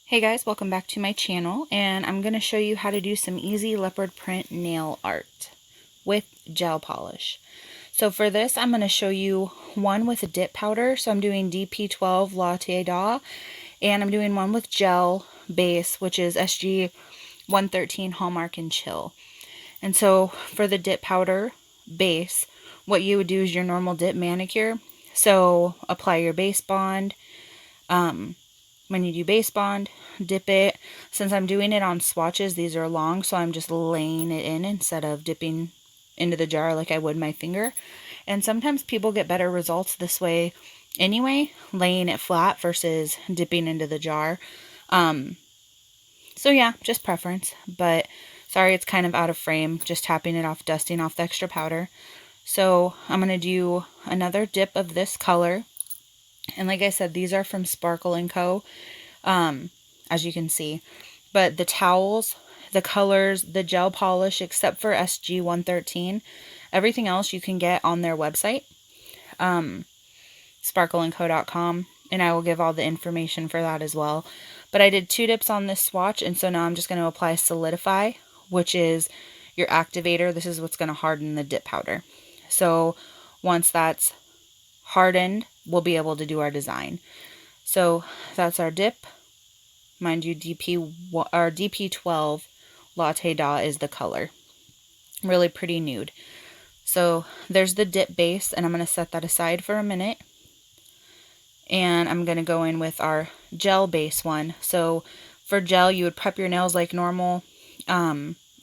Hey guys, welcome back to my channel, and I'm going to show you how to do some easy leopard print nail art with gel polish. So for this, I'm going to show you one with a dip powder. So I'm doing Dp.12 Latte-Da, and I'm doing one with gel base, which is Sg.113 Hallmark Chill. And so for the dip powder base, what you would do is your normal dip manicure. So apply your base bond. When you do base bond, dip it. Since I'm doing it on swatches, these are long, so I'm just laying it in instead of dipping into the jar like I would my finger. And sometimes people get better results this way anyway, laying it flat versus dipping into the jar. So yeah, just preference, but sorry it's kind of out of frame, just tapping it off, dusting off the extra powder. So I'm going to do another dip of this color. And like I said, these are from Sparkle & Co., as you can see. But the towels, the colors, the gel polish, except for Sg.113, everything else you can get on their website, sparkleandco.com, and I will give all the information for that as well. But I did 2 dips on this swatch, and so now I'm just going to apply Solidify, which is your activator. This is what's going to harden the dip powder. So once that's hardened, we'll be able to do our design. So that's our dip. Mind you, Dp.12 Latte-Da is the color. Really pretty nude. So there's the dip base, and I'm going to set that aside for a minute. And I'm going to go in with our gel base one. So for gel, you would prep your nails like normal.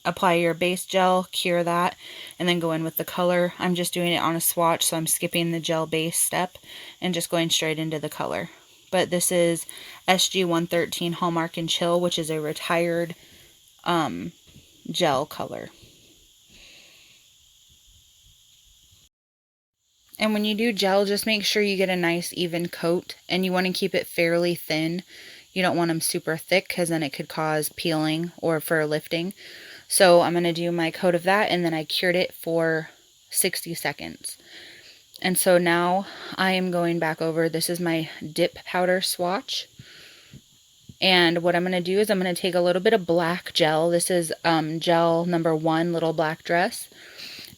Apply your base gel, cure that, and then go in with the color. I'm just doing it on a swatch, so I'm skipping the gel base step and just going straight into the color. But this is Sg.113 Hallmark Chill, which is a retired gel color. And when you do gel, just make sure you get a nice even coat, and you want to keep it fairly thin. You don't want them super thick because then it could cause peeling or for lifting. So I'm going to do my coat of that, and then I cured it for 60 seconds. And so now I am going back over, this is my dip powder swatch. And what I'm going to do is I'm going to take a little bit of black gel. This is gel number 1, little black dress.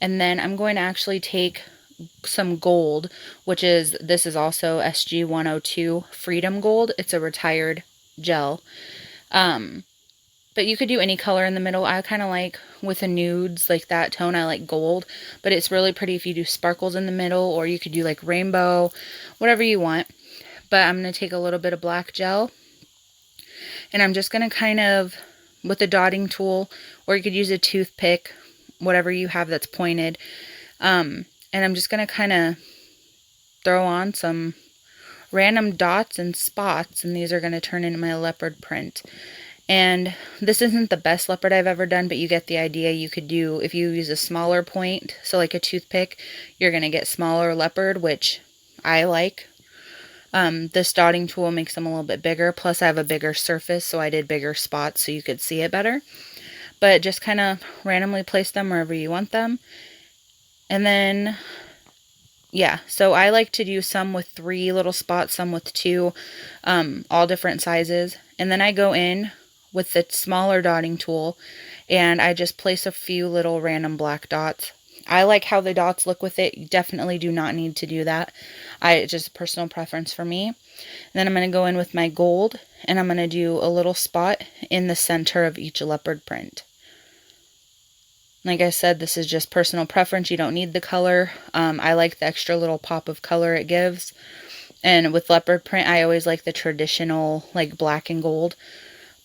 And then I'm going to actually take some gold, which is, this is also Sg.102 Freedom Gold. It's a retired gel. But you could do any color in the middle. I kind of like with the nudes, like that tone, I like gold. But it's really pretty if you do sparkles in the middle, or you could do like rainbow, whatever you want. But I'm going to take a little bit of black gel, and I'm just going to kind of, with a dotting tool, or you could use a toothpick, whatever you have that's pointed. And I'm just going to kind of throw on some random dots and spots, and these are going to turn into my leopard print. And this isn't the best leopard I've ever done, but you get the idea. You could do, if you use a smaller point, so like a toothpick, you're going to get smaller leopard, which I like. This dotting tool makes them a little bit bigger, plus I have a bigger surface, so I did bigger spots so you could see it better. But just kind of randomly place them wherever you want them. And then, yeah, so I like to do some with 3 little spots, some with 2, all different sizes. And then I go in with the smaller dotting tool, and I just place a few little random black dots. I like how the dots look with it. You definitely do not need to do that. Just a personal preference for me. And then I'm going to go in with my gold, and I'm going to do a little spot in the center of each leopard print. Like I said, this is just personal preference. You don't need the color. I like the extra little pop of color it gives. And with leopard print, I always like the traditional, like black and gold.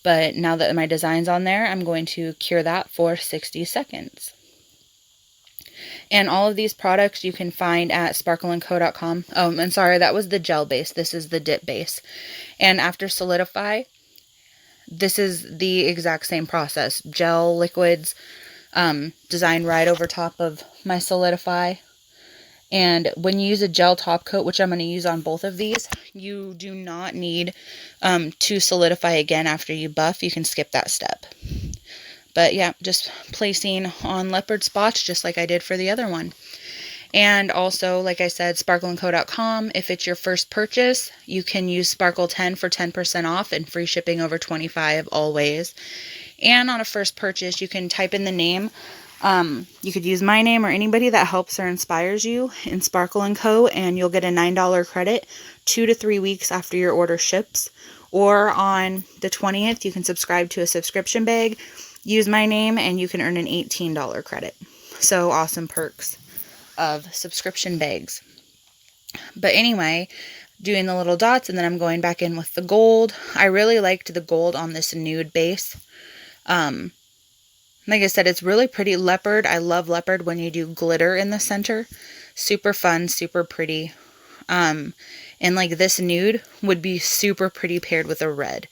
But now that my design's on there, I'm going to cure that for 60 seconds. And all of these products you can find at sparkleandco.com. Oh, and sorry, that was the gel base. This is the dip base. And after Solidify, this is the exact same process. Gel, liquids, designed right over top of my Solidify. And when you use a gel top coat, which I'm going to use on both of these, you do not need to solidify again after you buff. You can skip that step. But yeah, just placing on leopard spots just like I did for the other one. And also, like I said, sparkleandco.com. If it's your first purchase, you can use Sparkle10 for 10% off and free shipping over $25 always. And on a first purchase, you can type in the name. You could use my name or anybody that helps or inspires you in Sparkle & Co. and you'll get a $9 credit 2 to 3 weeks after your order ships. Or on the 20th, you can subscribe to a subscription bag, use my name, and you can earn an $18 credit. So awesome perks of subscription bags. But anyway, doing the little dots, and then I'm going back in with the gold. I really liked the gold on this nude base. Like I said, it's really pretty. Leopard, I love leopard when you do glitter in the center. Super fun, super pretty. And like this nude would be super pretty paired with a red.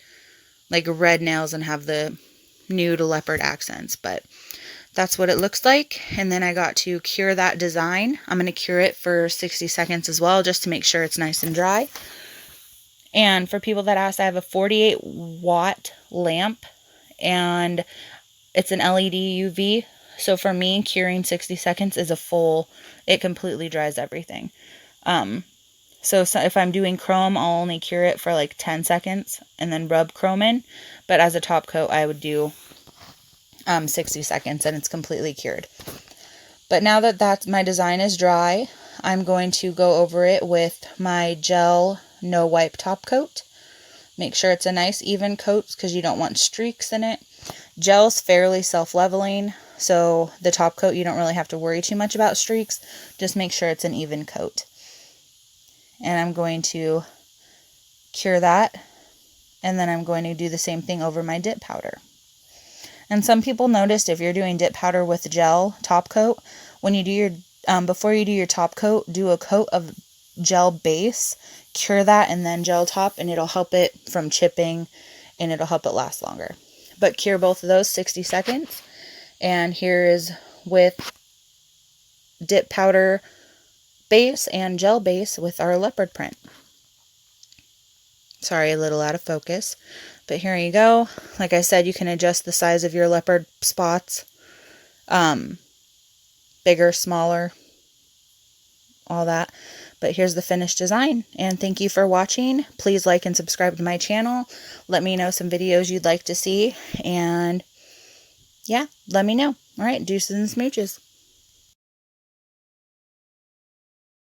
Like red nails and have the nude leopard accents. But that's what it looks like. And then I got to cure that design. I'm going to cure it for 60 seconds as well, just to make sure it's nice and dry. And for people that ask, I have a 48 watt lamp, and it's an LED UV. So for me, curing 60 seconds is a full, it completely dries everything. So if I'm doing chrome, I'll only cure it for like 10 seconds and then rub chrome in. But as a top coat, I would do 60 seconds and it's completely cured. But now that my design is dry, I'm going to go over it with my gel no wipe top coat. Make sure it's a nice even coat because you don't want streaks in it. Gel's fairly self-leveling, so the top coat you don't really have to worry too much about streaks. Just make sure it's an even coat. And I'm going to cure that, and then I'm going to do the same thing over my dip powder. And some people noticed if you're doing dip powder with gel top coat, when you do your before you do your top coat, do a coat of gel base, cure that, and then gel top, and it'll help it from chipping and it'll help it last longer. But cure both of those 60 seconds. And here is with dip powder base and gel base with our leopard print. Sorry, a little out of focus. But here you go. Like I said, you can adjust the size of your leopard spots. Bigger, smaller, all that. But here's the finished design. And thank you for watching. Please like and subscribe to my channel. Let me know some videos you'd like to see. And yeah, let me know. All right, deuces and smooches.